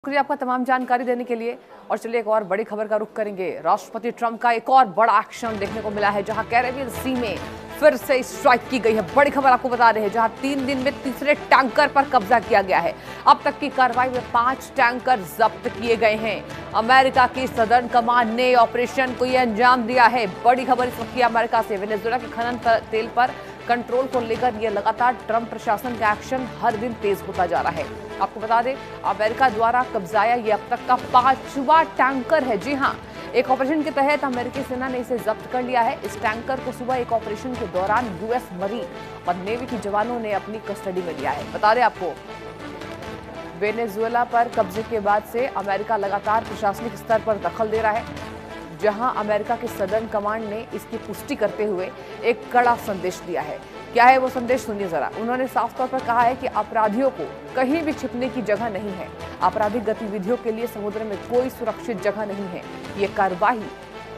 शुक्रिया आपका तमाम जानकारी देने के लिए। और चलिए एक और बड़ी खबर का रुख करेंगे। राष्ट्रपति ट्रंप का एक और बड़ा एक्शन देखने को मिला है, जहां कैरेबियन सी में फिर से स्ट्राइक की गई है। बड़ी खबर आपको बता रहे हैं, जहां 3 दिन में तीसरे टैंकर पर कब्जा किया गया है। अब तक की कार्रवाई में 5 टैंकर जब्त किए गए हैं। अमेरिका की सदर्न कमांड ने ऑपरेशन को यह अंजाम दिया है। बड़ी खबर इस वक्त की अमेरिका से। वेनेजुएला के खनन तेल पर कंट्रोल को लेकर यह लगातार ट्रंप प्रशासन का एक्शन हर दिन तेज होता जा रहा है। आपको बता दें, अमेरिका द्वारा कब्जाया ये अब तक का 5वां टैंकर है। जी हां, एक ऑपरेशन के तहत अमेरिकी सेना ने इसे जब्त कर लिया है। इस टैंकर को सुबह एक ऑपरेशन के दौरान यूएस मरीन और नेवी के जवानों ने अपनी कस्टडी में लिया है। बता दें आपको, वेनेजुएला पर कब्जे के बाद से अमेरिका लगातार प्रशासनिक स्तर पर दखल दे रहा है, जहां अमेरिका के सदर्न कमांड ने इसकी पुष्टि करते हुए एक कड़ा संदेश दिया है। क्या है वो संदेश, सुनिए जरा। उन्होंने साफ तौर पर कहा है कि अपराधियों को कहीं भी छिपने की जगह नहीं है। आपराधिक गतिविधियों के लिए समुद्र में कोई सुरक्षित जगह नहीं है। ये कार्रवाई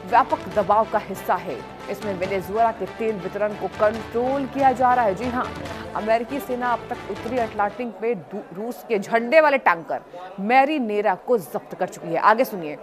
व्यापक दबाव का हिस्सा है। इसमें वेनेजुएला के तेल वितरण को कंट्रोल किया जा रहा है। जी हाँ, अमेरिकी सेना अब तक उत्तरी अटलांटिक में रूस के झंडे वाले टैंकर मैरीनेरा को जब्त कर चुकी है। आगे सुनिए।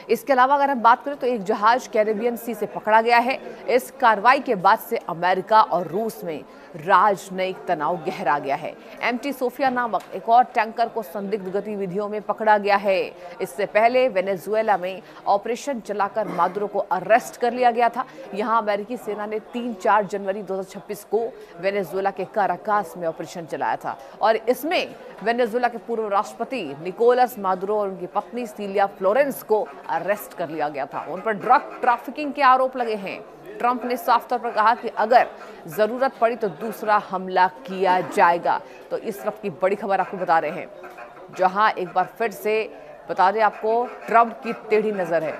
इसके अलावा अगर हम बात करें तो एक जहाज कैरेबियन सी से पकड़ा गया है। इस कार्रवाई के बाद से अमेरिका और रूस में राजनयिक तनाव गहरा गया है। एमटी सोफिया नामक एक और टैंकर को संदिग्ध गतिविधियों में पकड़ा गया है। इससे पहले वेनेजुएला में ऑपरेशन चलाकर मादुरो को अरेस्ट कर लिया गया था। यहां अमेरिकी सेना ने 3-4 जनवरी 2026 को वेनेजुएला के काराकास में ऑपरेशन चलाया था और इसमें वेनेजुएला के पूर्व राष्ट्रपति निकोलस मादुरो और उनकी पत्नी सीलिया फ्लोरेंस को अरेस्ट कर लिया गया था। उन पर ड्रग ट्रैफिकिंग के आरोप लगे हैं। ट्रंप ने साफ तौर पर कहा कि अगर जरूरत पड़ी तो दूसरा हमला किया जाएगा। तो इस वक्त की बड़ी खबर आपको बता रहे हैं, जहां एक बार फिर से बता दें आपको, ट्रंप की टेढ़ी नजर है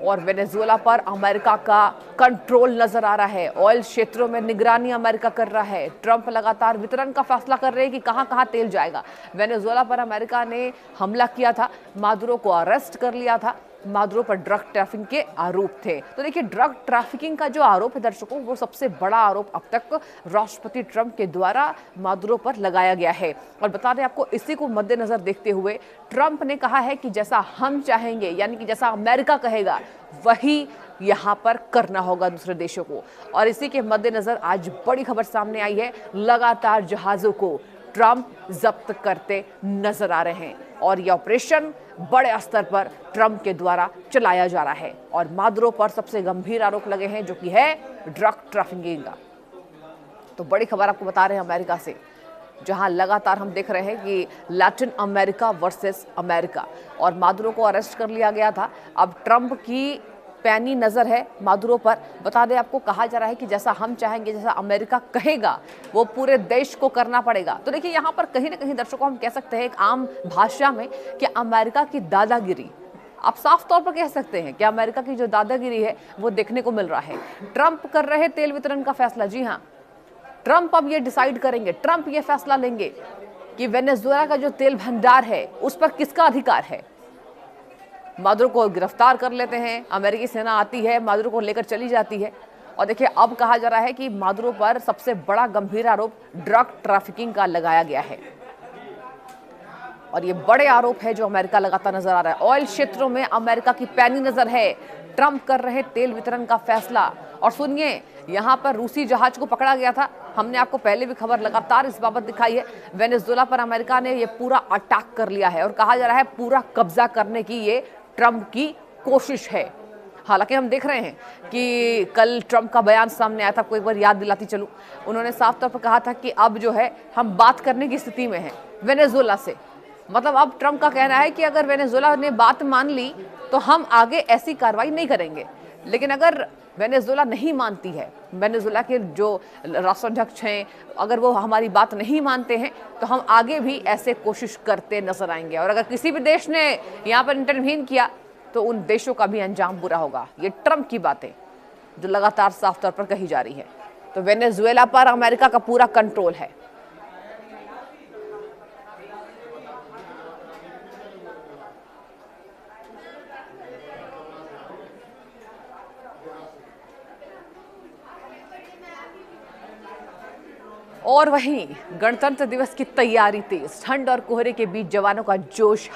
और वेनेजुएला पर अमेरिका का कंट्रोल नजर आ रहा है। ऑयल क्षेत्रों में निगरानी अमेरिका कर रहा है। ट्रंप लगातार वितरण का फैसला कर रहे हैं कि कहां कहां तेल जाएगा। वेनेजुएला पर अमेरिका ने हमला किया था, मादुरो को अरेस्ट कर लिया था। मादुरो पर ड्रग ट्रैफिकिंग के आरोप थे। तो देखिए, ड्रग ट्रैफिकिंग का जो आरोप है दर्शकों, वो सबसे बड़ा आरोप अब तक राष्ट्रपति ट्रंप के द्वारा मादुरो पर लगाया गया है। और बता दें आपको, इसी को मद्देनजर देखते हुए ट्रंप ने कहा है कि जैसा हम चाहेंगे, यानी कि जैसा अमेरिका कहेगा, वही यहां पर करना होगा दूसरे देशों को। और इसी के मद्देनजर आज बड़ी खबर सामने आई है। लगातार जहाजों को ट्रंप जब्त करते नजर आ रहे हैं और यह ऑपरेशन बड़े स्तर पर ट्रंप के द्वारा चलाया जा रहा है। और मादुरो पर सबसे गंभीर आरोप लगे हैं, जो कि है ड्रग ट्रैफिकिंग का। तो बड़ी खबर आपको बता रहे हैं अमेरिका से, जहां लगातार हम देख रहे हैं कि लैटिन अमेरिका वर्सेस अमेरिका, और मादुरो को अरेस्ट कर लिया गया था। अब ट्रंप की पैनी नजर है मादुरो पर। बता दें आपको, कहा जा रहा है कि जैसा हम चाहेंगे, जैसा अमेरिका कहेगा, वो पूरे देश को करना पड़ेगा। तो देखिए, यहाँ पर कहीं ना कहीं दर्शकों हम कह सकते हैं एक आम भाषा में कि अमेरिका की दादागिरी, आप साफ तौर पर कह सकते हैं कि अमेरिका की जो दादागिरी है वो देखने को मिल रहा है। ट्रंप कर रहे तेल वितरण का फैसला। जी हाँ, ट्रंप अब ये डिसाइड करेंगे, ट्रंप ये फैसला लेंगे कि वेनेजुएला का जो तेल भंडार है उस पर किसका अधिकार है। मादुरो को गिरफ्तार कर लेते हैं, अमेरिकी सेना आती है, मादुरो को लेकर चली जाती है। और देखिए, अब कहा जा रहा है कि मादुरो पर सबसे बड़ा गंभीर आरोप ड्रग ट्रैफिकिंग का लगाया गया है और ये बड़े आरोप है जो अमेरिका लगातार नजर आ रहा है। ऑयल क्षेत्रों में अमेरिका की पैनी नजर है। ट्रंप कर रहे तेल वितरण का फैसला। और सुनिए, यहां पर रूसी जहाज को पकड़ा गया था। हमने आपको पहले भी खबर लगातार इस बाबत दिखाई है। वेनेजुएला पर अमेरिका ने ये पूरा अटैक कर लिया है और कहा जा रहा है पूरा कब्जा करने की ये ट्रंप की कोशिश है। हालांकि हम देख रहे हैं कि कल ट्रंप का बयान सामने आया था, कोई बार याद दिलाती चलूं। उन्होंने साफ तौर पर कहा था कि अब जो है हम बात करने की स्थिति में हैं वेनेजुएला से। मतलब अब ट्रंप का कहना है कि अगर वेनेजुएला ने बात मान ली तो हम आगे ऐसी कार्रवाई नहीं करेंगे। लेकिन अगर वेनेजुएला नहीं मानती है, वेनेजुएला के जो राष्ट्राध्यक्ष हैं, अगर वो हमारी बात नहीं मानते हैं, तो हम आगे भी ऐसे कोशिश करते नजर आएंगे। और अगर किसी भी देश ने यहाँ पर इंटरवीन किया तो उन देशों का भी अंजाम बुरा होगा। ये ट्रंप की बातें जो लगातार साफ तौर पर कही जा रही है। तो वेनेजुएला पर अमेरिका का पूरा कंट्रोल है। और वहीं गणतंत्र दिवस की तैयारी तेज, ठंड और कोहरे के बीच जवानों का जोश